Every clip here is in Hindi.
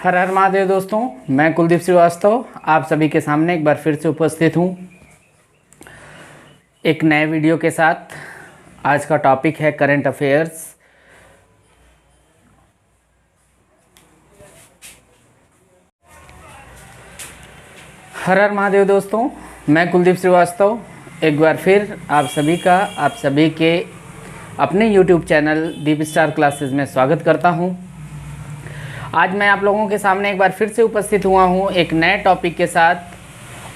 हर हर महादेव दोस्तों, मैं कुलदीप श्रीवास्तव आप सभी के सामने एक बार फिर से उपस्थित हूँ एक नए वीडियो के साथ। आज का टॉपिक है करंट अफेयर्स। हर हर महादेव दोस्तों, मैं कुलदीप श्रीवास्तव एक बार फिर आप सभी के अपने YouTube चैनल दीप स्टार क्लासेस में स्वागत करता हूँ। आज मैं आप लोगों के सामने एक बार फिर से उपस्थित हुआ हूँ एक नए टॉपिक के साथ,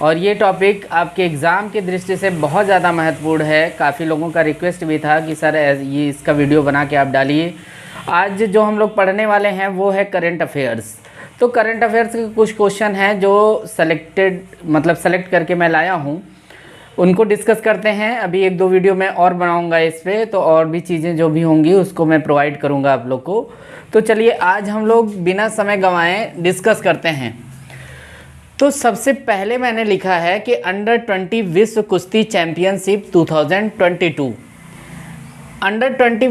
और ये टॉपिक आपके एग्ज़ाम की दृष्टि से बहुत ज़्यादा महत्वपूर्ण है। काफ़ी लोगों का रिक्वेस्ट भी था कि सर ये इसका वीडियो बना के आप डालिए। आज जो हम लोग पढ़ने वाले हैं वो है करंट अफेयर्स। तो करंट अफेयर्स के कुछ क्वेश्चन हैं जो सेलेक्ट करके मैं लाया हूँ, उनको डिस्कस करते हैं। अभी एक दो वीडियो मैं और बनाऊंगा इस पर, तो और भी चीज़ें जो भी होंगी उसको मैं प्रोवाइड करूंगा आप लोग को। तो चलिए आज हम लोग बिना समय गंवाए डिस्कस करते हैं। तो सबसे पहले मैंने लिखा है कि अंडर 20 विश्व कुश्ती चैंपियनशिप 2022, अंडर 20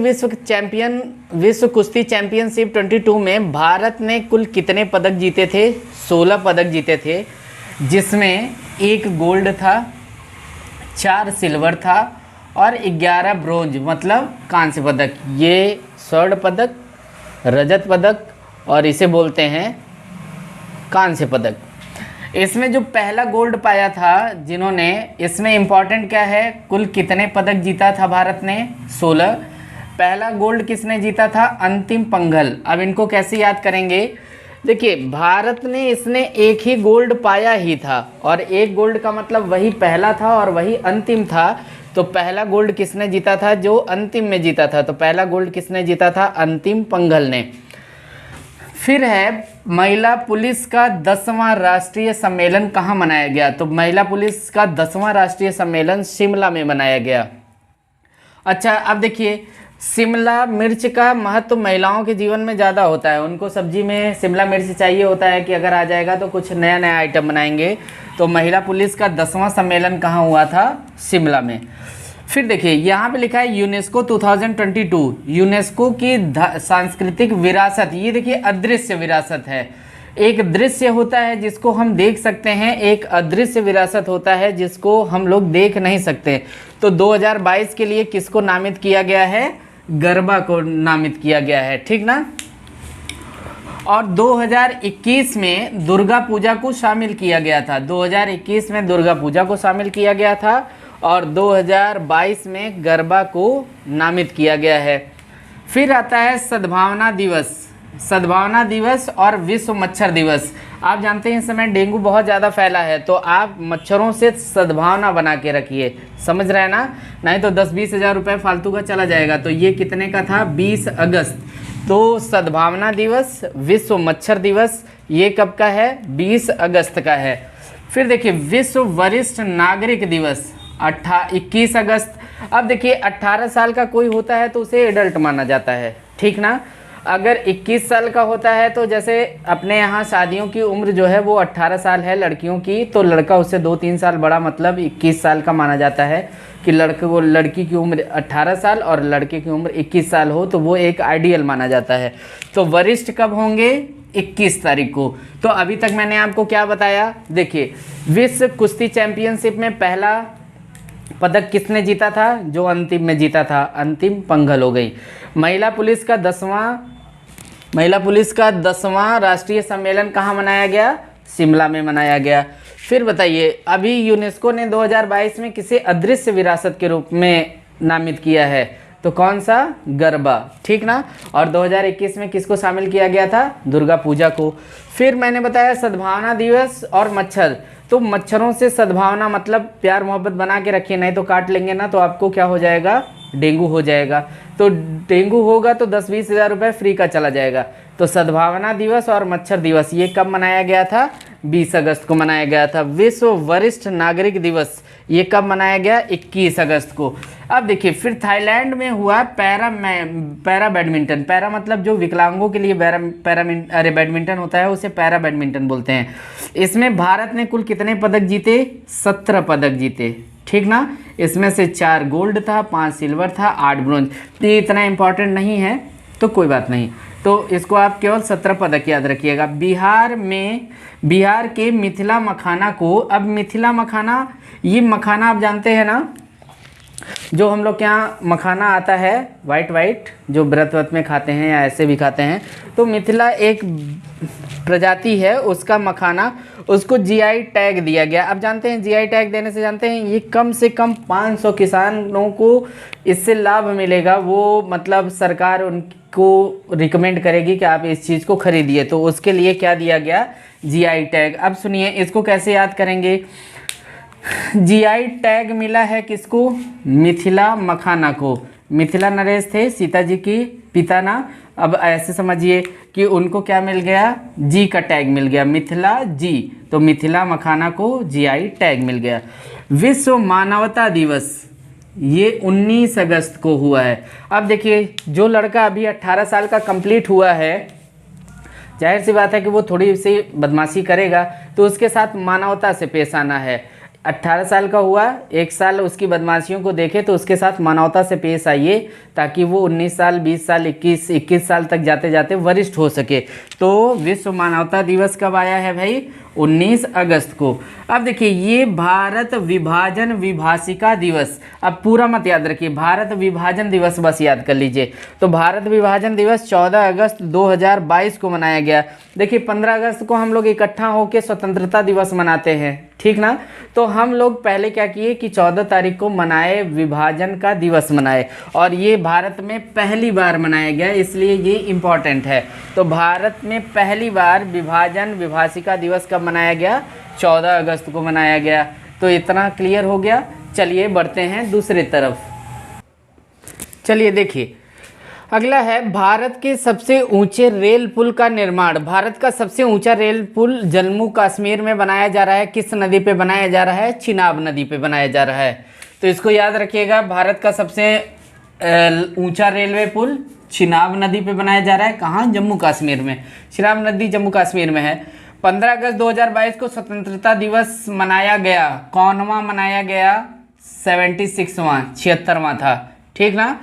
विश्व कुश्ती चैंपियनशिप 22 में भारत ने कुल कितने पदक जीते थे? 16 पदक जीते थे, जिसमें 1 गोल्ड था, 4 सिल्वर था और 11 ब्रोंज मतलब कांस्य पदक। ये स्वर्ण पदक, रजत पदक और इसे बोलते हैं कांस्य पदक। इसमें जो पहला गोल्ड पाया था जिन्होंने, इसमें इम्पॉर्टेंट क्या है, कुल कितने पदक जीता था भारत ने? 16। पहला गोल्ड किसने जीता था? अंतिम पंघल। अब इनको कैसे याद करेंगे? देखिए, भारत ने इसने एक ही गोल्ड पाया ही था, और एक गोल्ड का मतलब वही पहला था और वही अंतिम था। तो पहला गोल्ड किसने जीता था? जो अंतिम में जीता था। तो पहला गोल्ड किसने जीता था? अंतिम पंघल ने। फिर है महिला पुलिस का 10वां राष्ट्रीय सम्मेलन कहाँ मनाया गया? तो महिला पुलिस का 10वां राष्ट्रीय सम्मेलन शिमला में मनाया गया। अच्छा, अब देखिए, शिमला मिर्च का महत्व महिलाओं के जीवन में ज़्यादा होता है। उनको सब्जी में शिमला मिर्च चाहिए होता है कि अगर आ जाएगा तो कुछ नया नया आइटम बनाएंगे। तो महिला पुलिस का 10वां सम्मेलन कहाँ हुआ था? शिमला में। फिर देखिए, यहाँ पे लिखा है यूनेस्को 2022, यूनेस्को की सांस्कृतिक विरासत। ये देखिए अदृश्य विरासत है। एक दृश्य होता है जिसको हम देख सकते हैं, एक अदृश्य विरासत होता है जिसको हम लोग देख नहीं सकते। तो 2022 के लिए किसको नामित किया गया है? गरबा को नामित किया गया है, ठीक ना। और 2021 में दुर्गा पूजा को शामिल किया गया था। 2021 में दुर्गा पूजा को शामिल किया गया था और 2022 में गरबा को नामित किया गया है। फिर आता है सद्भावना दिवस। सद्भावना दिवस और विश्व मच्छर दिवस। आप जानते हैं इस समय डेंगू बहुत ज़्यादा फैला है, तो आप मच्छरों से सद्भावना बना के रखिए, समझ रहे हैं ना, नहीं तो 10-20 हज़ार रुपये फालतू का चला जाएगा। तो ये कितने का था? 20 अगस्त। तो सद्भावना दिवस, विश्व मच्छर दिवस, ये कब का है? 20 अगस्त का है। फिर देखिए, विश्व वरिष्ठ नागरिक दिवस 21 अगस्त। अब देखिए, 18 साल का कोई होता है तो उसे एडल्ट माना जाता है, ठीक ना। अगर 21 साल का होता है तो जैसे अपने यहाँ शादियों की उम्र जो है वो 18 साल है लड़कियों की, तो लड़का उससे 2-3 साल बड़ा मतलब 21 साल का माना जाता है कि लड़की की उम्र 18 साल और लड़के की उम्र 21 साल हो, तो वो एक आइडियल माना जाता है। तो वरिष्ठ कब होंगे? 21 तारीख को। तो अभी तक मैंने आपको क्या बताया? देखिए, विश्व कुश्ती चैंपियनशिप में पहला पदक किसने जीता था? जो अंतिम में जीता था, अंतिम पंघल हो गई। महिला पुलिस का 10वां राष्ट्रीय सम्मेलन कहाँ मनाया गया? शिमला में मनाया गया। फिर बताइए, अभी यूनेस्को ने 2022 में किसे अदृश्य विरासत के रूप में नामित किया है? तो कौन सा? गरबा, ठीक ना। और 2021 में किसको शामिल किया गया था? दुर्गा पूजा को। फिर मैंने बताया सद्भावना दिवस और मच्छर। तो मच्छरों से सद्भावना मतलब प्यार मोहब्बत बना के रखिए, नहीं तो काट लेंगे ना तो आपको क्या हो जाएगा? डेंगू हो जाएगा। तो डेंगू होगा तो 10-20 हज़ार रुपये फ्री का चला जाएगा। तो सद्भावना दिवस और मच्छर दिवस ये कब मनाया गया था? 20 अगस्त को मनाया गया था। विश्व वरिष्ठ नागरिक दिवस ये कब मनाया गया? 21 अगस्त को। अब देखिए, फिर थाईलैंड में हुआ पैरा बैडमिंटन। पैरा मतलब जो विकलांगों के लिए बैडमिंटन होता है उसे पैरा बैडमिंटन बोलते हैं। इसमें भारत ने कुल कितने पदक जीते? 17 पदक जीते, ठीक ना। इसमें से 4 गोल्ड था, 5 सिल्वर था, 8 ब्रोंज। तो ये इतना इंपॉर्टेंट नहीं है तो कोई बात नहीं। तो इसको आप केवल 17 पदक याद रखिएगा। बिहार के मिथिला मखाना को, अब मिथिला मखाना, ये मखाना आप जानते हैं ना, जो हम लोग के यहाँ मखाना आता है वाइट जो व्रत में खाते हैं या ऐसे भी खाते हैं, तो मिथिला एक प्रजाति है उसका मखाना, उसको जीआई टैग दिया गया। अब जानते हैं जीआई टैग देने से जानते हैं ये कम से कम 500 किसानों को इससे लाभ मिलेगा। वो मतलब सरकार उनको रिकमेंड करेगी कि आप इस चीज़ को खरीदिए, तो उसके लिए क्या दिया गया, जीआई टैग। अब सुनिए इसको कैसे याद करेंगे। जीआई टैग मिला है किसको, मिथिला मखाना को। मिथिला नरेश थे सीता जी की पिता ना, अब ऐसे समझिए कि उनको क्या मिल गया, जी का टैग मिल गया, मिथिला जी, तो मिथिला मखाना को जीआई टैग मिल गया। विश्व मानवता दिवस ये 19 अगस्त को हुआ है। अब देखिए जो लड़का अभी 18 साल का कंप्लीट हुआ है, जाहिर सी बात है कि वो थोड़ी सी बदमाशी करेगा, तो उसके साथ मानवता से पेश आना है। 18 साल का हुआ, 1 साल उसकी बदमाशियों को देखे तो उसके साथ मानवता से पेश आइए, ताकि वो 19 साल 20 साल 21 साल तक जाते जाते वरिष्ठ हो सके। तो विश्व मानवता दिवस कब आया है भाई, 19 अगस्त को। अब देखिए ये भारत विभाजन विभाषिका दिवस, अब पूरा मत याद रखिए, भारत विभाजन दिवस बस याद कर लीजिए। तो भारत विभाजन दिवस 14 अगस्त 2022 को मनाया गया। देखिए 15 अगस्त को हम लोग इकट्ठा होकर स्वतंत्रता दिवस मनाते हैं, ठीक ना। तो हम लोग पहले क्या किए कि 14 तारीख को मनाए, विभाजन का दिवस मनाए, और ये भारत में पहली बार मनाया गया, इसलिए ये इम्पॉर्टेंट है। तो भारत में पहली बार विभाजन विभाषिका दिवस कब मनाया गया, 14 अगस्त को मनाया गया। तो इतना क्लियर हो गया। चलिए बढ़ते हैं दूसरे तरफ। चलिए देखिए अगला है भारत के सबसे ऊंचे रेल पुल का निर्माण। भारत का सबसे ऊंचा रेल पुल जम्मू कश्मीर में बनाया जा रहा है। किस नदी पे बनाया जा रहा है, चिनाब नदी पे बनाया जा रहा है। तो इसको याद रखिएगा, भारत का सबसे ऊंचा रेलवे पुल चिनाब नदी पे बनाया जा रहा है। कहाँ, जम्मू कश्मीर में। चिनाब नदी जम्मू कश्मीर में है। 15 अगस्त 2022 को स्वतंत्रता दिवस मनाया गया। कौनवां मनाया गया, 76वां था, ठीक ना।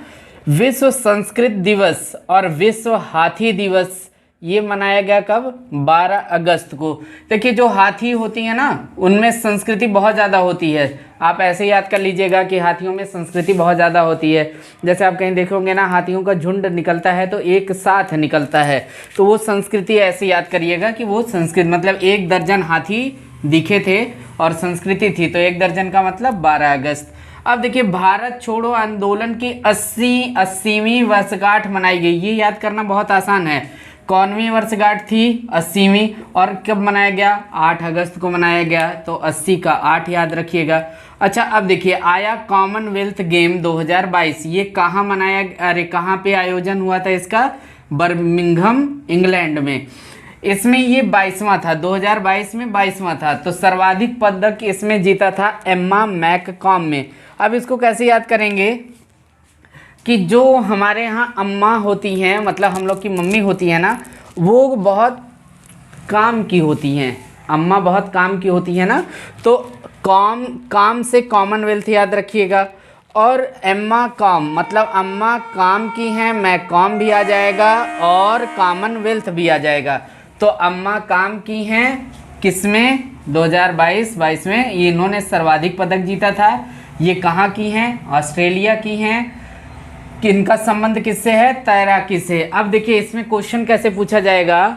विश्व संस्कृत दिवस और विश्व हाथी दिवस ये मनाया गया कब, 12 अगस्त को। देखिए जो हाथी होती है ना, उनमें संस्कृति बहुत ज़्यादा होती है। आप ऐसे याद कर लीजिएगा कि हाथियों में संस्कृति बहुत ज़्यादा होती है। जैसे आप कहीं देखोगे ना, हाथियों का झुंड निकलता है तो एक साथ निकलता है, तो वो संस्कृति ऐसे याद करिएगा कि वो संस्कृति मतलब 1 दर्जन हाथी दिखे थे और संस्कृति थी, तो 1 दर्जन का मतलब 12 अगस्त। अब देखिए भारत छोड़ो आंदोलन की 80वीं वर्षगांठ मनाई गई। ये याद करना बहुत आसान है। कौनवीं वर्षगांठ थी, 80वीं, और कब मनाया गया, 8 अगस्त को मनाया गया। तो 80 का 8 याद रखिएगा। अच्छा अब देखिए आया कॉमनवेल्थ गेम 2022। ये कहाँ मनाया, अरे कहाँ पे आयोजन हुआ था इसका, बर्मिंघम इंग्लैंड में। इसमें ये 22वां था, 2022 में 22वां था। तो सर्वाधिक पदक इसमें जीता था एम्मा मैककॉम में। अब इसको कैसे याद करेंगे कि जो हमारे यहाँ अम्मा होती हैं, मतलब हम लोग की मम्मी होती है ना, वो बहुत काम की होती हैं। अम्मा बहुत काम की होती है ना, तो काम से कॉमनवेल्थ याद रखिएगा। और एम्मा कॉम मतलब अम्मा काम की हैं, मैककॉम भी आ जाएगा और कॉमनवेल्थ भी आ जाएगा। तो अम्मा काम की हैं किसमें, 2022 में ये इन्होंने सर्वाधिक पदक जीता था। ये कहाँ की हैं, ऑस्ट्रेलिया की हैं। किनका संबंध किससे है, तैराकी से। अब देखिए इसमें क्वेश्चन कैसे पूछा जाएगा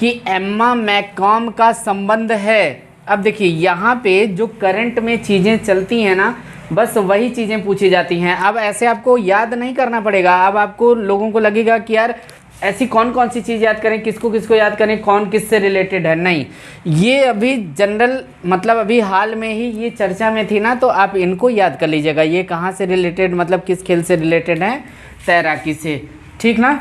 कि एम्मा मैककॉम का संबंध है। अब देखिए यहाँ पे जो करंट में चीज़ें चलती हैं ना, बस वही चीज़ें पूछी जाती हैं। अब ऐसे आपको याद नहीं करना पड़ेगा। अब आपको लोगों को लगेगा कि यार ऐसी कौन कौन सी चीज़ याद करें, किसको किसको याद करें, कौन किससे रिलेटेड है। नहीं, ये अभी जनरल मतलब अभी हाल में ही ये चर्चा में थी ना, तो आप इनको याद कर लीजिएगा। ये कहाँ से रिलेटेड, मतलब किस खेल से रिलेटेड है, तैराकी से, ठीक ना।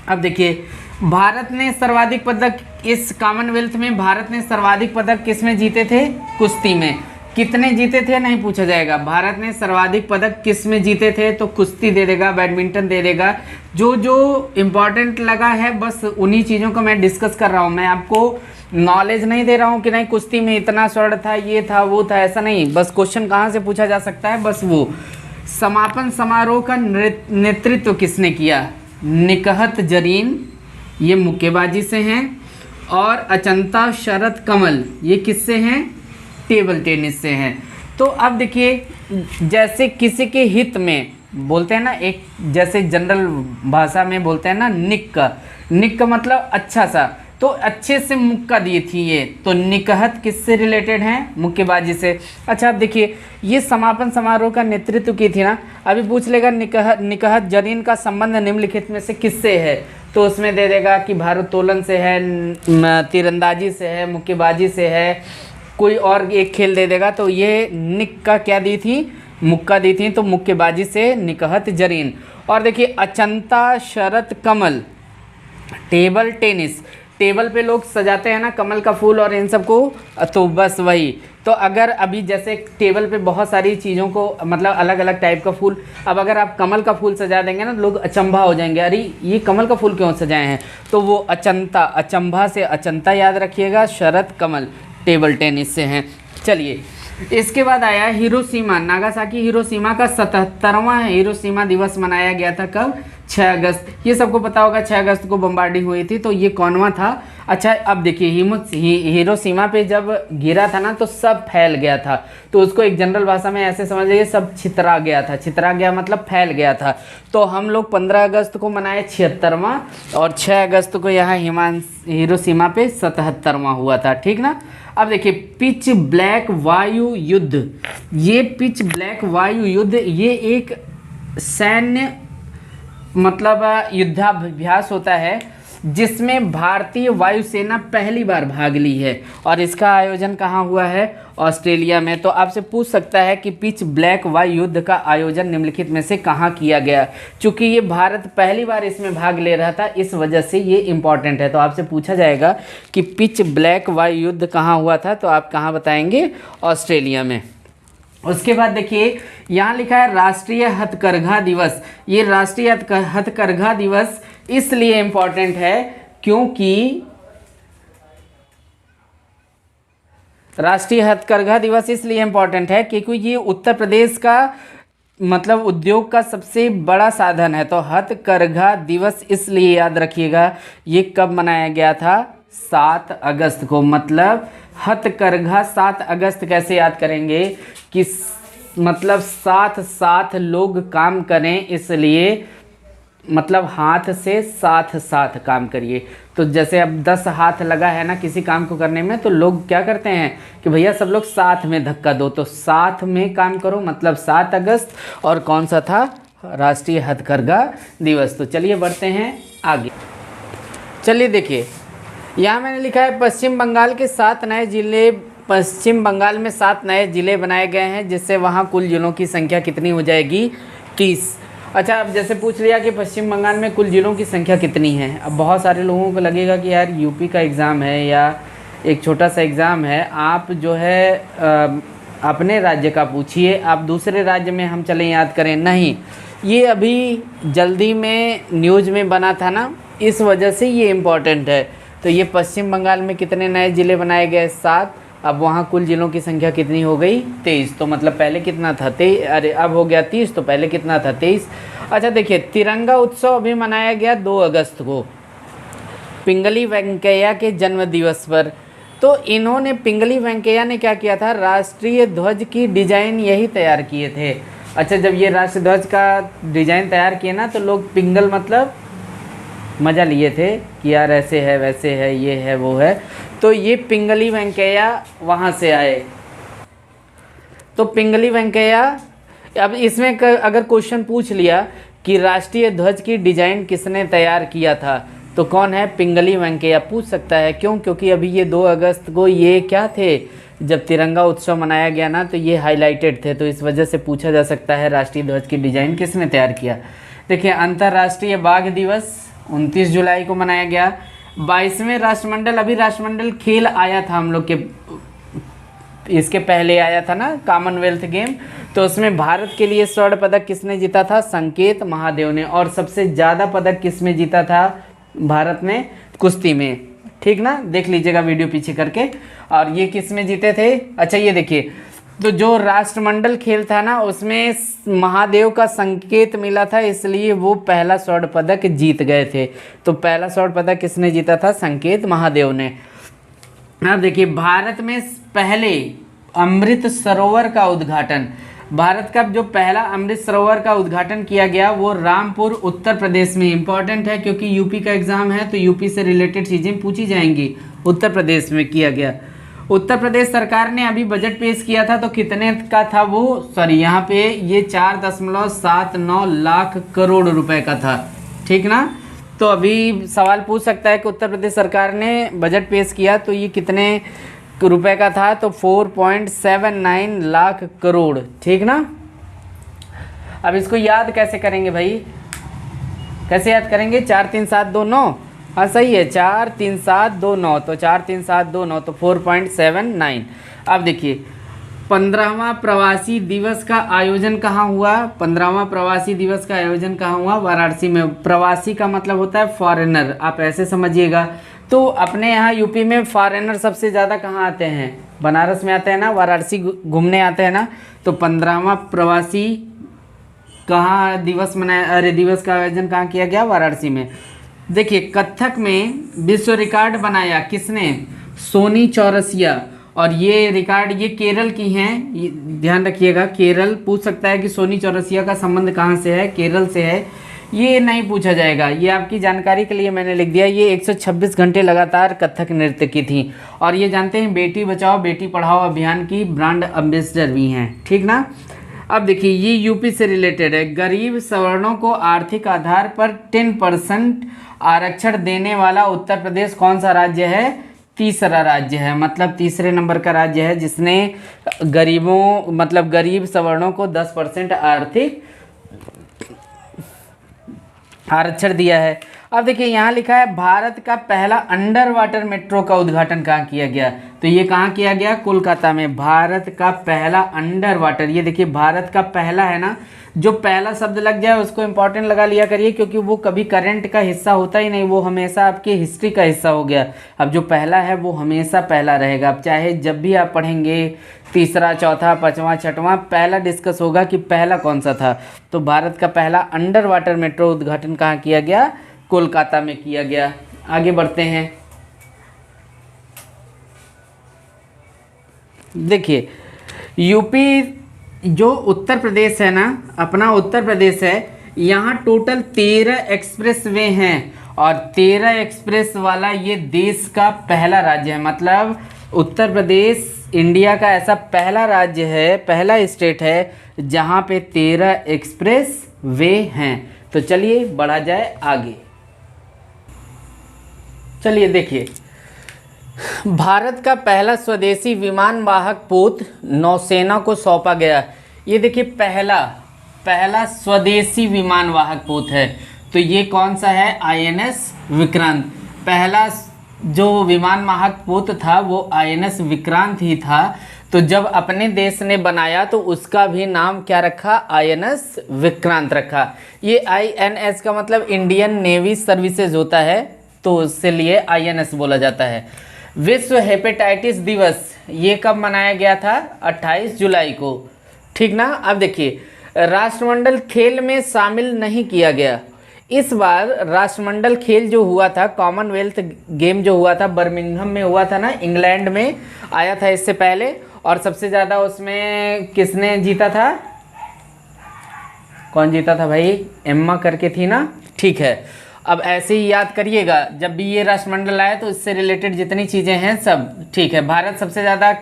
अब देखिए भारत ने सर्वाधिक पदक इस कॉमनवेल्थ में, भारत ने सर्वाधिक पदक किस में जीते थे, कुश्ती में। कितने जीते थे नहीं पूछा जाएगा। भारत ने सर्वाधिक पदक किस में जीते थे, तो कुश्ती दे देगा, बैडमिंटन दे देगा। जो जो इम्पोर्टेंट लगा है बस उन्हीं चीज़ों को मैं डिस्कस कर रहा हूँ। मैं आपको नॉलेज नहीं दे रहा हूँ कि नहीं कुश्ती में इतना स्वर्ण था, ये था, वो था, ऐसा नहीं। बस क्वेश्चन कहाँ से पूछा जा सकता है, बस वो। समापन समारोह का नेतृत्व किसने किया, निकहत जरीन ये मुक्केबाजी से हैं। और अचंता शरत कमल ये किससे हैं? टेबल टेनिस से हैं। तो अब देखिए, जैसे किसी के हित में बोलते हैं ना, एक जैसे जनरल भाषा में बोलते हैं ना, निक का मतलब अच्छा सा, तो अच्छे से मुक्का दी थी ये, तो निकहत किससे रिलेटेड हैं? मुक्केबाजी से। अच्छा अब देखिए, ये समापन समारोह का नेतृत्व की थी ना, अभी पूछ लेगा निकहत जरीन का संबंध निम्नलिखित में से किससे है, तो उसमें दे देगा कि भारोत्तोलन से है, तीरंदाजी से है, मुक्केबाजी से है, कोई और एक खेल दे देगा। तो ये निक का क्या दी थी? मुक्का दी थी, तो मुक्केबाजी से निकहत जरीन। और देखिए, Achanta Sharath Kamal table tennis, table पे लोग सजाते हैं ना कमल का फूल और इन सबको, तो बस वही। तो अगर अभी जैसे टेबल पे बहुत सारी चीज़ों को मतलब अलग अलग टाइप का फूल, अब अगर आप कमल का फूल सजा देंगे ना, लोग अचंभा हो जाएंगे, अरे ये कमल का फूल क्यों सजाए हैं, तो वो अचंता, अचंभा से अचंता याद रखिएगा, शरत कमल टेबल टेनिस से हैं। चलिए, इसके बाद आया हिरोशिमा, नागासाकी हिरोशिमा का 77वां हिरोशिमा दिवस मनाया गया था कब? 6 अगस्त। ये सबको पता होगा 6 अगस्त को बम्बार्डिंग हुई थी, तो ये कौनवा था? अच्छा अब देखिए, हिरोशिमा पे जब गिरा था ना तो सब फैल गया था, तो उसको एक जनरल भाषा में ऐसे समझ लीजिए, सब छितरा गया था। छितरा गया मतलब फैल गया था। तो हम लोग 15 अगस्त को मनाए 76वां, और 6 अगस्त को यहाँ हिरोशिमा पे 77वां हुआ था, ठीक ना। अब देखिए, पिच ब्लैक वायु युद्ध, ये पिच ब्लैक वायु युद्ध ये एक सैन्य मतलब युद्धाभ्यास होता है जिसमें भारतीय वायुसेना पहली बार भाग ली है, और इसका आयोजन कहाँ हुआ है? ऑस्ट्रेलिया में। तो आपसे पूछ सकता है कि पिच ब्लैक वायु युद्ध का आयोजन निम्नलिखित में से कहाँ किया गया? चूँकि ये भारत पहली बार इसमें भाग ले रहा था, इस वजह से ये इम्पॉर्टेंट है। तो आपसे पूछा जाएगा कि पिच ब्लैक वायु युद्ध कहाँ हुआ था, तो आप कहाँ बताएंगे? ऑस्ट्रेलिया में। उसके बाद देखिए, यहाँ लिखा है राष्ट्रीय हथकरघा दिवस। ये राष्ट्रीय हथकरघा दिवस इसलिए इम्पॉर्टेंट है क्योंकि राष्ट्रीय हथकरघा दिवस इसलिए इम्पॉर्टेंट है क्योंकि ये उत्तर प्रदेश का मतलब उद्योग का सबसे बड़ा साधन है। तो हथकरघा दिवस इसलिए याद रखिएगा, ये कब मनाया गया था? 7 अगस्त को। मतलब हथकरघा 7 अगस्त कैसे याद करेंगे कि मतलब साथ साथ लोग काम करें, इसलिए मतलब हाथ से साथ साथ काम करिए। तो जैसे अब 10 हाथ लगा है ना किसी काम को करने में, तो लोग क्या करते हैं कि भैया सब लोग साथ में धक्का दो, तो साथ में काम करो, मतलब 7 अगस्त। और कौन सा था? राष्ट्रीय हथकरघा दिवस। तो चलिए बढ़ते हैं आगे। चलिए देखिए, यहाँ मैंने लिखा है पश्चिम बंगाल के 7 नए ज़िले, पश्चिम बंगाल में 7 नए ज़िले बनाए गए हैं, जिससे वहाँ कुल ज़िलों की संख्या कितनी हो जाएगी? 30। अच्छा, अब जैसे पूछ लिया कि पश्चिम बंगाल में कुल ज़िलों की संख्या कितनी है। अब बहुत सारे लोगों को लगेगा कि यार यूपी का एग्ज़ाम है या एक छोटा सा एग्ज़ाम है, आप जो है अपने राज्य का पूछिए, आप दूसरे राज्य में हम चलें याद करें। नहीं, ये अभी जल्दी में न्यूज़ में बना था ना, इस वजह से ये इम्पॉर्टेंट है। तो ये पश्चिम बंगाल में कितने नए ज़िले बनाए गए? 7। अब वहाँ कुल ज़िलों की संख्या कितनी हो गई? 23। तो मतलब पहले कितना था? अरे अब हो गया 30, तो पहले कितना था? 23। अच्छा देखिए, तिरंगा उत्सव अभी मनाया गया 2 अगस्त को पिंगली वेंकैया के जन्म दिवस पर। तो इन्होंने, पिंगली वेंकैया ने क्या किया था? राष्ट्रीय ध्वज की डिज़ाइन यही तैयार किए थे। अच्छा, जब ये राष्ट्रीय ध्वज का डिज़ाइन तैयार किए ना, तो लोग पिंगल मतलब मज़ा लिए थे कि यार ऐसे है वैसे है ये है वो है। तो ये पिंगली वेंकैया वहाँ से आए। तो पिंगली वेंकैया, अब इसमें अगर क्वेश्चन पूछ लिया कि राष्ट्रीय ध्वज की डिज़ाइन किसने तैयार किया था, तो कौन है? पिंगली वेंकैया पूछ सकता है। क्यों? क्योंकि अभी ये 2 अगस्त को ये क्या थे, जब तिरंगा उत्सव मनाया गया ना, तो ये हाईलाइटेड थे, तो इस वजह से पूछा जा सकता है राष्ट्रीय ध्वज की डिज़ाइन किसने तैयार किया। देखिए, अंतर्राष्ट्रीय बाघ दिवस 29 जुलाई को मनाया गया। 22वें राष्ट्रमंडल, अभी राष्ट्रमंडल खेल आया था हम लोग के, इसके पहले आया था ना कॉमनवेल्थ गेम, तो उसमें भारत के लिए स्वर्ण पदक किसने जीता था? संकेत महादेव ने। और सबसे ज़्यादा पदक किसमें जीता था भारत ने? कुश्ती में। ठीक ना, देख लीजिएगा वीडियो पीछे करके। और ये किस में जीते थे? अच्छा ये देखिए, तो जो राष्ट्रमंडल खेल था ना उसमें महादेव का संकेत मिला था, इसलिए वो पहला स्वर्ण पदक जीत गए थे। तो पहला स्वर्ण पदक किसने जीता था? संकेत महादेव ने। अब देखिए भारत में पहले अमृत सरोवर का उद्घाटन, भारत का जो पहला अमृत सरोवर का उद्घाटन किया गया वो रामपुर उत्तर प्रदेश में। इंपॉर्टेंट है क्योंकि यूपी का एग्जाम है तो यूपी से रिलेटेड चीज़ें पूछी जाएंगी। उत्तर प्रदेश में किया गया। उत्तर प्रदेश सरकार ने अभी बजट पेश किया था तो कितने का था वो, सॉरी यहाँ पे ये 4.79 लाख करोड़ रुपए का था, ठीक ना। तो अभी सवाल पूछ सकता है कि उत्तर प्रदेश सरकार ने बजट पेश किया तो ये कितने रुपए का था, तो 4.79 लाख करोड़, ठीक ना। अब इसको याद कैसे करेंगे भाई, कैसे याद करेंगे? 4 3 7 2 9, हाँ सही है, 4 3 7 2 9, तो 4 3 7 2 9 तो 4.79। अब देखिए 15वां प्रवासी दिवस का आयोजन कहाँ हुआ? 15वां प्रवासी दिवस का आयोजन कहाँ हुआ? वाराणसी में। प्रवासी का मतलब होता है फॉरेनर, आप ऐसे समझिएगा। तो अपने यहाँ यूपी में फॉरेनर सबसे ज़्यादा कहाँ आते हैं? बनारस में आते हैं ना, वाराणसी घूमने आते हैं ना। तो 15वां प्रवासी कहाँ दिवस मनाया, अरे दिवस का आयोजन कहाँ किया गया? वाराणसी में। देखिए कथक में विश्व रिकॉर्ड बनाया किसने? सोनी चौरसिया। और ये रिकॉर्ड ये केरल की हैं, ध्यान रखिएगा। केरल पूछ सकता है कि सोनी चौरसिया का संबंध कहाँ से है? केरल से है, ये नहीं पूछा जाएगा, ये आपकी जानकारी के लिए मैंने लिख दिया। ये 126 घंटे लगातार कथक नृत्य की थी। और ये जानते हैं बेटी बचाओ बेटी पढ़ाओ अभियान की ब्रांड एम्बेसडर भी हैं, ठीक ना। अब देखिए ये यूपी से रिलेटेड है। गरीब सवर्णों को आर्थिक आधार पर 10% आरक्षण देने वाला उत्तर प्रदेश कौन सा राज्य है? तीसरा राज्य है, मतलब तीसरे नंबर का राज्य है जिसने गरीबों मतलब गरीब सवर्णों को 10% आर्थिक आरक्षण दिया है। अब देखिए यहाँ लिखा है भारत का पहला अंडर वाटर मेट्रो का उद्घाटन कहाँ किया गया? तो ये कहाँ किया गया? कोलकाता में। भारत का पहला अंडर वाटर, ये देखिए भारत का पहला है ना, जो पहला शब्द लग जाए उसको इंपॉर्टेंट लगा लिया करिए क्योंकि वो कभी करंट का हिस्सा होता ही नहीं, वो हमेशा आपकी हिस्ट्री का हिस्सा हो गया। अब जो पहला है वो हमेशा पहला रहेगा। अब चाहे जब भी आप पढ़ेंगे तीसरा चौथा पाँचवा छठवां, पहला डिस्कस होगा कि पहला कौन सा था। तो भारत का पहला अंडर वाटर मेट्रो उद्घाटन कहाँ किया गया? कोलकाता में किया गया। आगे बढ़ते हैं। देखिए यूपी जो उत्तर प्रदेश है ना, अपना उत्तर प्रदेश है, यहाँ टोटल 13 एक्सप्रेस वे हैं और 13 एक्सप्रेस वाला ये देश का पहला राज्य है। मतलब उत्तर प्रदेश इंडिया का ऐसा पहला राज्य है, पहला स्टेट है जहाँ पे 13 एक्सप्रेस वे हैं। तो चलिए बढ़ा जाए आगे। चलिए देखिए भारत का पहला स्वदेशी विमान वाहक पोत नौसेना को सौंपा गया। ये देखिए पहला स्वदेशी विमान वाहक पोत है, तो ये कौन सा है? INS विक्रांत। पहला जो विमान वाहक पोत था वो INS विक्रांत ही था। तो जब अपने देश ने बनाया तो उसका भी नाम क्या रखा? INS विक्रांत रखा। ये INS का मतलब इंडियन नेवी सर्विसेज होता है, तो उससे लिए INS बोला जाता है। विश्व हेपेटाइटिस दिवस ये कब मनाया गया था? 28 जुलाई को, ठीक ना। अब देखिए राष्ट्रमंडल खेल में शामिल नहीं किया गया। इस बार राष्ट्रमंडल खेल जो हुआ था, कॉमनवेल्थ गेम जो हुआ था बर्मिंघम में हुआ था ना, इंग्लैंड में आया था इससे पहले। और सबसे ज़्यादा उसमें किसने जीता था? कौन जीता था भाई? एम्मा करके थी ना, ठीक है। अब ऐसे ही याद करिएगा, जब भी ये राष्ट्रमंडल आए तो इससे रिलेटेड जितनी चीज़ें हैं सब ठीक है। भारत सबसे ज़्यादा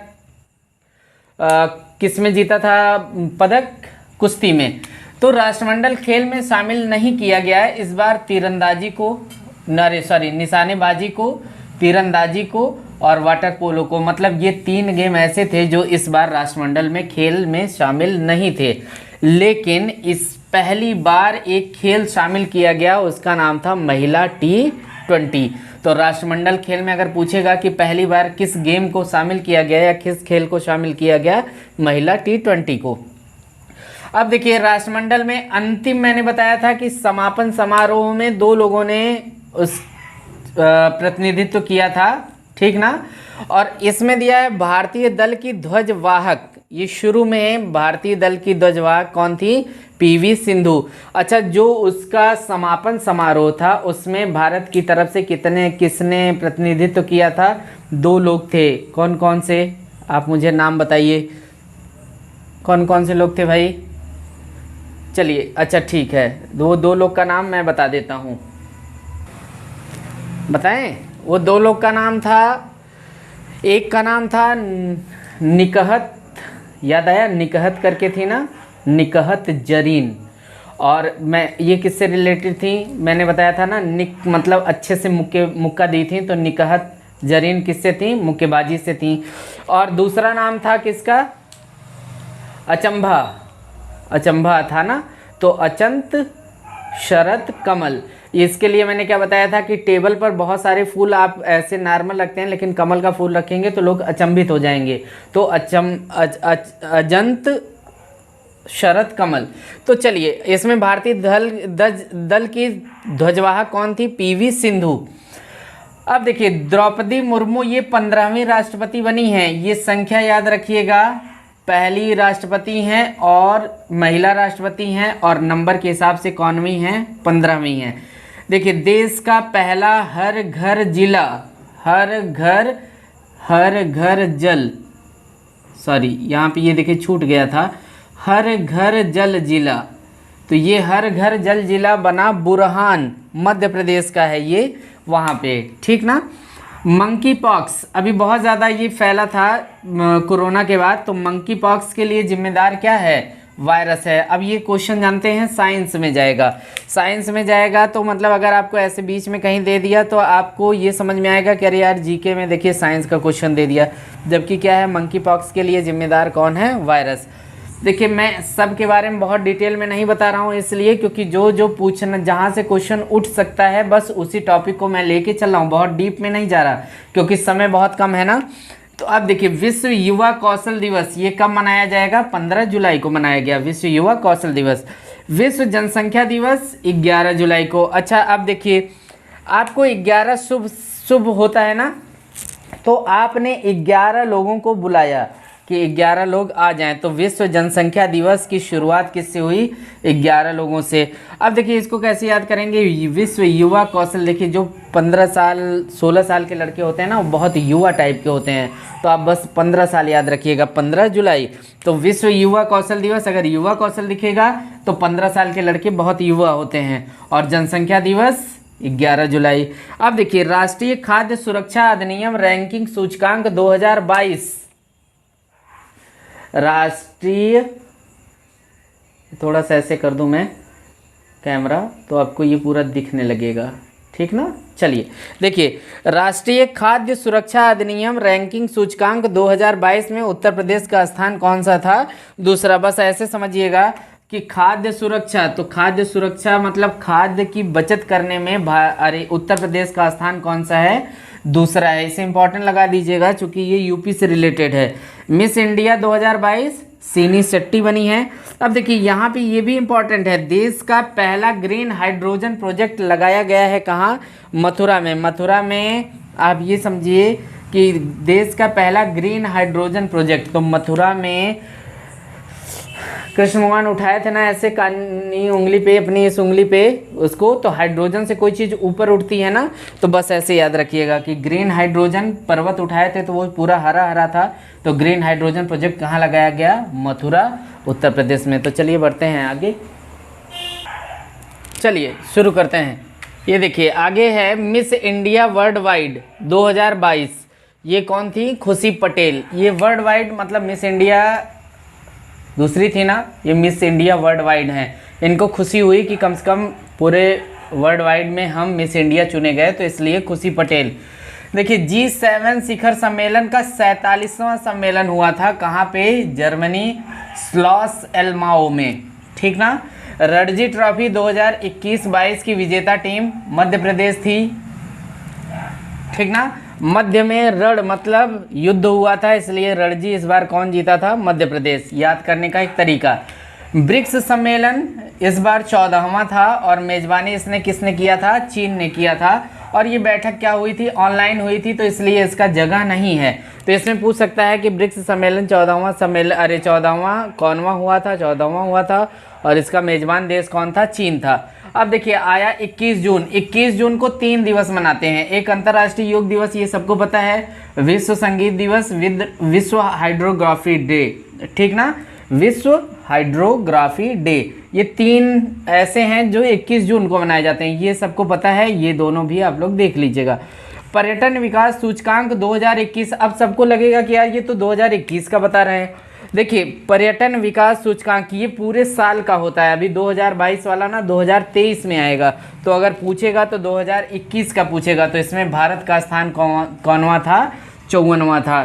किस में जीता था पदक? कुश्ती में। तो राष्ट्रमंडल खेल में शामिल नहीं किया गया है इस बार तीरंदाजी को, निशानेबाजी को, तीरंदाजी को और वाटर पोलो को। मतलब ये 3 गेम ऐसे थे जो इस बार राष्ट्रमंडल में खेल में शामिल नहीं थे। लेकिन इस पहली बार एक खेल शामिल किया गया, उसका नाम था महिला T20। तो राष्ट्रमंडल खेल में अगर पूछेगा कि पहली बार किस गेम को शामिल किया गया या किस खेल को शामिल किया गया, महिला T20 को। अब देखिए राष्ट्रमंडल में अंतिम मैंने बताया था कि समापन समारोह में 2 लोगों ने उस प्रतिनिधित्व किया था, ठीक ना। और इसमें दिया है भारतीय दल की ध्वजवाहक, ये शुरू में भारतीय दल की ध्वजवाहक कौन थी? पीवी सिंधु। अच्छा, जो उसका समापन समारोह था उसमें भारत की तरफ से किसने प्रतिनिधित्व किया था? 2 लोग थे। कौन कौन से? आप मुझे नाम बताइए, कौन कौन से लोग थे भाई? चलिए अच्छा ठीक है, वो 2 लोग का नाम मैं बता देता हूँ। बताएं? वो 2 लोग का नाम था, एक का नाम था निकहत, याद आया? निकहत करके थी ना, निकहत जरीन। और मैं ये किससे रिलेटेड थी? मैंने बताया था ना, मतलब अच्छे से मुक्का दी थी, तो निकहत जरीन किससे थी? मुक्केबाजी से थी। और दूसरा नाम था किसका? अचंभा, अचंभा था ना, तो अचंत शरत कमल। इसके लिए मैंने क्या बताया था कि टेबल पर बहुत सारे फूल आप ऐसे नॉर्मल रखते हैं, लेकिन कमल का फूल रखेंगे तो लोग अचंभित हो जाएंगे, तो अजंत शरत कमल। तो चलिए, इसमें भारतीय दल की ध्वजवाहक कौन थी? पीवी सिंधु। अब देखिए, द्रौपदी मुर्मू ये 15वीं राष्ट्रपति बनी हैं, ये संख्या याद रखिएगा, पहली राष्ट्रपति हैं और महिला राष्ट्रपति हैं, और नंबर के हिसाब से कौनवीं हैं? 15वीं हैं। देखिए, देश का पहला हर घर जिला, हर घर जल, सॉरी यहाँ पे ये देखिए छूट गया था, हर घर जल जिला, तो ये हर घर जल जिला बना बुरहान, मध्य प्रदेश का है ये, वहाँ पे, ठीक ना। मंकी पॉक्स अभी बहुत ज़्यादा ये फैला था कोरोना के बाद, तो मंकी पॉक्स के लिए जिम्मेदार क्या है? वायरस है। अब ये क्वेश्चन जानते हैं साइंस में जाएगा, साइंस में जाएगा तो मतलब अगर आपको ऐसे बीच में कहीं दे दिया तो आपको ये समझ में आएगा कि अरे यार जीके में देखिए साइंस का क्वेश्चन दे दिया, जबकि क्या है? मंकी पॉक्स के लिए जिम्मेदार कौन है? वायरस। देखिए, मैं सब के बारे में बहुत डिटेल में नहीं बता रहा हूँ, इसलिए क्योंकि जो पूछना, जहाँ से क्वेश्चन उठ सकता है बस उसी टॉपिक को मैं लेके चल रहा हूँ, बहुत डीप में नहीं जा रहा क्योंकि समय बहुत कम है ना। तो अब देखिए, विश्व युवा कौशल दिवस ये कब मनाया जाएगा? 15 जुलाई को मनाया गया विश्व युवा कौशल दिवस। विश्व जनसंख्या दिवस 11 जुलाई को। अच्छा, अब देखिए, आपको 11 शुभ होता है ना, तो आपने 11 लोगों को बुलाया कि 11 लोग आ जाएं, तो विश्व जनसंख्या दिवस की शुरुआत किससे हुई? 11 लोगों से। अब देखिए, इसको कैसे याद करेंगे? विश्व युवा कौशल, देखिए जो 15 साल 16 साल के लड़के होते हैं ना, वो बहुत युवा टाइप के होते हैं, तो आप बस 15 साल याद रखिएगा, 15 जुलाई। तो विश्व युवा कौशल दिवस, अगर युवा कौशल दिखेगा तो 15 साल के लड़के बहुत युवा होते हैं, और जनसंख्या दिवस 11 जुलाई। अब देखिए, राष्ट्रीय खाद्य सुरक्षा अधिनियम रैंकिंग सूचकांक 2022, राष्ट्रीय, थोड़ा सा ऐसे कर दूं मैं कैमरा तो आपको ये पूरा दिखने लगेगा, ठीक ना। चलिए देखिए, राष्ट्रीय खाद्य सुरक्षा अधिनियम रैंकिंग सूचकांक 2022 में उत्तर प्रदेश का स्थान कौन सा था? दूसरा। बस ऐसे समझिएगा कि खाद्य सुरक्षा, तो खाद्य सुरक्षा मतलब खाद्य की बचत करने में उत्तर प्रदेश का स्थान कौन सा है? दूसरा है। इसे इंपॉर्टेंट लगा दीजिएगा क्योंकि ये यूपी से रिलेटेड है। मिस इंडिया 2022 सीनी शेट्टी बनी है। अब देखिए, यहाँ पे ये भी इंपॉर्टेंट है, देश का पहला ग्रीन हाइड्रोजन प्रोजेक्ट लगाया गया है कहाँ? मथुरा में। मथुरा में आप ये समझिए कि देश का पहला ग्रीन हाइड्रोजन प्रोजेक्ट, तो मथुरा में कृष्ण भगवान उठाए थे ना ऐसे कानी उंगली पे, अपनी इस उंगली पे उसको, तो हाइड्रोजन से कोई चीज़ ऊपर उठती है ना, तो बस ऐसे याद रखिएगा कि ग्रीन हाइड्रोजन पर्वत उठाए थे तो वो पूरा हरा हरा था, तो ग्रीन हाइड्रोजन प्रोजेक्ट कहाँ लगाया गया? मथुरा, उत्तर प्रदेश में। तो चलिए बढ़ते हैं आगे, चलिए शुरू करते हैं। ये देखिए, आगे है मिस इंडिया वर्ल्ड वाइड 2022, ये कौन थी? खुशी पटेल। ये वर्ल्ड वाइड मतलब मिस इंडिया दूसरी थी ना, ये मिस इंडिया वर्ल्ड वाइड हैं। इनको खुशी हुई कि कम से कम पूरे वर्ल्ड वाइड में हम मिस इंडिया चुने गए, तो इसलिए खुशी पटेल। देखिए, G7 शिखर सम्मेलन का 47वां सम्मेलन हुआ था कहाँ पे? जर्मनी, स्लॉस एल्माओ में, ठीक ना। रणजी ट्रॉफी 2021-22 की विजेता टीम मध्य प्रदेश थी, ठीक ना। मध्य में रण मतलब युद्ध हुआ था, इसलिए रणजी इस बार कौन जीता था? मध्य प्रदेश। याद करने का एक तरीका। ब्रिक्स सम्मेलन इस बार 14वां था और मेजबानी इसने किसने किया था? चीन ने किया था। और ये बैठक क्या हुई थी, ऑनलाइन हुई थी, तो इसलिए इसका जगह नहीं है। तो इसमें पूछ सकता है कि ब्रिक्स सम्मेलन 14वां सम्मेलन, अरे 14वां कौनवा हुआ था, 14वां हुआ था, और इसका मेजबान देश कौन था, चीन था। अब देखिए आया 21 जून, 21 जून को 3 दिवस मनाते हैं। एक अंतर्राष्ट्रीय योग दिवस, ये सबको पता है, विश्व संगीत दिवस, विश्व हाइड्रोग्राफी डे, ठीक ना, विश्व हाइड्रोग्राफी डे, ये 3 ऐसे हैं जो 21 जून को मनाए जाते हैं, ये सबको पता है, ये दोनों भी आप लोग देख लीजिएगा। पर्यटन विकास सूचकांक 2021, अब सबको लगेगा कि यार ये तो 2021 का बता रहे हैं। देखिए पर्यटन विकास सूचकांक ये पूरे साल का होता है, अभी 2022 वाला ना 2023 में आएगा, तो अगर पूछेगा तो 2021 का पूछेगा। तो इसमें भारत का स्थान कौनवा था, 54वां था।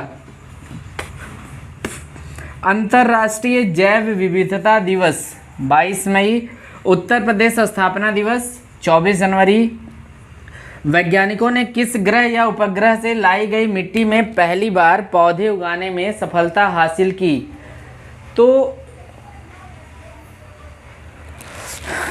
अंतर्राष्ट्रीय जैव विविधता दिवस 22 मई, उत्तर प्रदेश स्थापना दिवस 24 जनवरी। वैज्ञानिकों ने किस ग्रह या उपग्रह से लाई गई मिट्टी में पहली बार पौधे उगाने में सफलता हासिल की? तो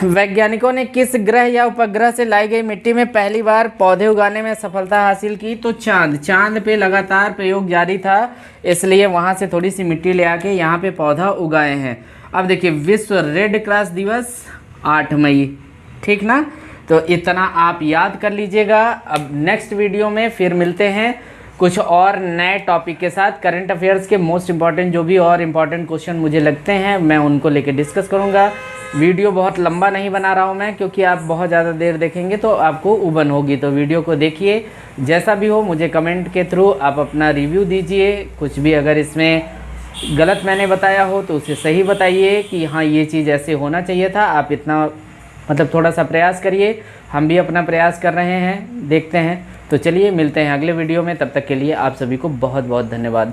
वैज्ञानिकों ने किस ग्रह या उपग्रह से लाई गई मिट्टी में पहली बार पौधे उगाने में सफलता हासिल की? तो चांद पे लगातार प्रयोग जारी था, इसलिए वहां से थोड़ी सी मिट्टी ले आके यहाँ पे पौधा उगाए हैं। अब देखिए विश्व रेड क्रॉस दिवस 8 मई, ठीक ना, तो इतना आप याद कर लीजिएगा। अब नेक्स्ट वीडियो में फिर मिलते हैं कुछ और नए टॉपिक के साथ। करंट अफेयर्स के मोस्ट इंपॉर्टेंट जो भी और इम्पॉर्टेंट क्वेश्चन मुझे लगते हैं मैं उनको लेके डिस्कस करूंगा। वीडियो बहुत लंबा नहीं बना रहा हूं मैं, क्योंकि आप बहुत ज़्यादा देर देखेंगे तो आपको उबन होगी। तो वीडियो को देखिए, जैसा भी हो मुझे कमेंट के थ्रू आप अपना रिव्यू दीजिए। कुछ भी अगर इसमें गलत मैंने बताया हो तो उसे सही बताइए कि हाँ ये चीज़ ऐसे होना चाहिए था। आप इतना मतलब थोड़ा सा प्रयास करिए, हम भी अपना प्रयास कर रहे हैं, देखते हैं। तो चलिए मिलते हैं अगले वीडियो में, तब तक के लिए आप सभी को बहुत बहुत धन्यवाद।